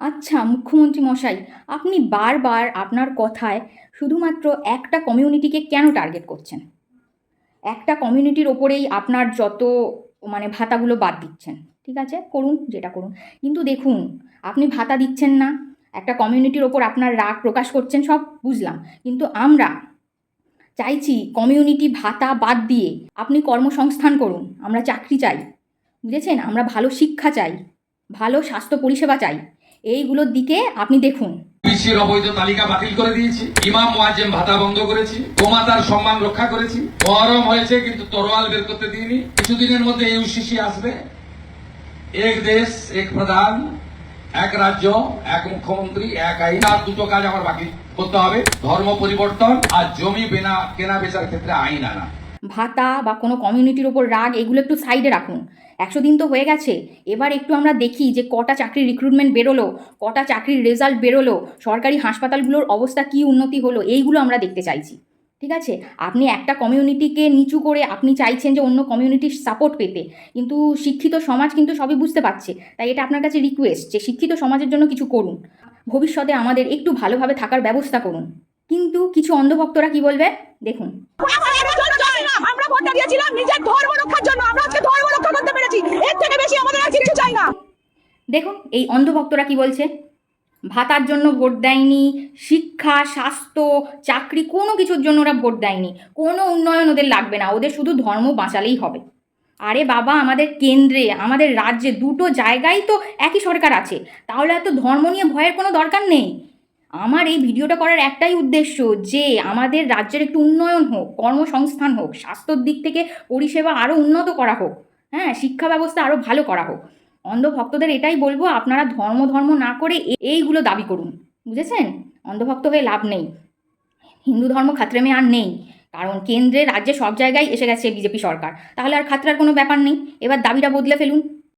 আচ্ছা মুখ্যমন্ত্রী মশাই, আপনি বারবার আপনার কথায় শুধুমাত্র একটা কমিউনিটিকে কেন টার্গেট করছেন? একটা কমিউনিটির ওপরেই আপনার যত ভাতাগুলো বাদ দিচ্ছেন। ঠিক আছে, করুন যেটা করুন। কিন্তু দেখুন, আপনি ভাতা দিচ্ছেন না, একটা কমিউনিটির ওপর আপনার রাগ প্রকাশ করছেন, সব বুঝলাম। কিন্তু আমরা চাইছি কমিউনিটি ভাতা বাদ দিয়ে আপনি কর্মসংস্থান করুন। আমরা চাকরি চাই, বুঝেছেন? আমরা ভালো শিক্ষা চাই, ভালো স্বাস্থ্য পরিষেবা চাই। এইগুলোর দিকে আপনি দেখুন। বিসির অবৈধ তালিকা বাতিল করে দিয়েছি, ইমাম মুয়াজ্জিম ভাতা বন্ধ করেছি, গোমাতার সম্মান রক্ষা করেছি। গরম হয়েছে কিন্তু তরোয়াল বের করতে দিইনি। কিছুদিনের মধ্যে ইউসিসি আসবে। এক দেশ এক প্রধান, এক রাজ্য এক মুখ্যমন্ত্রী এক আইন। আর দুটো কাজ আমার বাকি করতে হবে, ধর্ম পরিবর্তন আর জমি কেনা বেচার ক্ষেত্রে আইন আনা। ভাতা বা কোনো কমিউনিটির ওপর রাগ এগুলো একটু সাইডে রাখুন। 100 দিন তো হয়ে গেছে। এবার একটু আমরা দেখি যে কটা চাকরির রিক্রুটমেন্ট বেরোলো, কটা চাকরির রেজাল্ট বেরোলো, সরকারি হাসপাতালগুলোর অবস্থা কী উন্নতি হলো, এইগুলো আমরা দেখতে চাইছি। ঠিক আছে? আপনি একটা কমিউনিটিকে নিচু করে আপনি চাইছেন যে অন্য কমিউনিটির সাপোর্ট পেতে, কিন্তু শিক্ষিত সমাজ কিন্তু সবই বুঝতে পারছে। তাই এটা আপনার কাছে রিকোয়েস্ট যে শিক্ষিত সমাজের জন্য কিছু করুন, ভবিষ্যতে আমাদের একটু ভালোভাবে থাকার ব্যবস্থা করুন। কিন্তু কিছু অন্ধভক্তরা কি বলবে দেখুন। আমরা ভোটটা দিয়েছিলাম নিজের ধর্ম রক্ষার জন্য, আমরা আজকে ধর্ম রক্ষা করতে পেরেছি, এর থেকে বেশি আমাদের আর কিছু চাই না। দেখুন এই অন্ধভক্তরা কি বলছে, ভাতার জন্য ভোট দেয়নি, শিক্ষা স্বাস্থ্য চাকরি কোনো কিছুর জন্য ওরা ভোট দেয়নি, কোনো উন্নয়ন ওদের লাগবে না, ওদের শুধু ধর্ম বাঁচালেই হবে। আরে বাবা, আমাদের কেন্দ্রে আমাদের রাজ্যে দুটো জায়গায় তো একই সরকার আছে, তাহলে এত ধর্ম নিয়ে ভয়ের কোনো দরকার নেই। আমার এই ভিডিওটা করার একটাই উদ্দেশ্য যে আমাদের রাজ্যের একটু উন্নয়ন হোক, কর্মসংস্থান হোক, স্বাস্থ্যর দিক থেকে পরিষেবা আরও উন্নত করা হোক, হ্যাঁ, শিক্ষা ব্যবস্থা আরও ভালো করা হোক। অন্ধভক্তদের এটাই বলবো, আপনারা ধর্ম ধর্ম না করে এইগুলো দাবি করুন, বুঝেছেন? অন্ধভক্ত হয়ে লাভ নেই, হিন্দু ধর্ম খাতরে মে আর নেই, কারণ কেন্দ্রে রাজ্যে সব জায়গায় এসে গেছে বিজেপি সরকার, তাহলে আর খাতরার কোনো ব্যাপার নেই। এবার দাবিটা বদলে ফেলুন।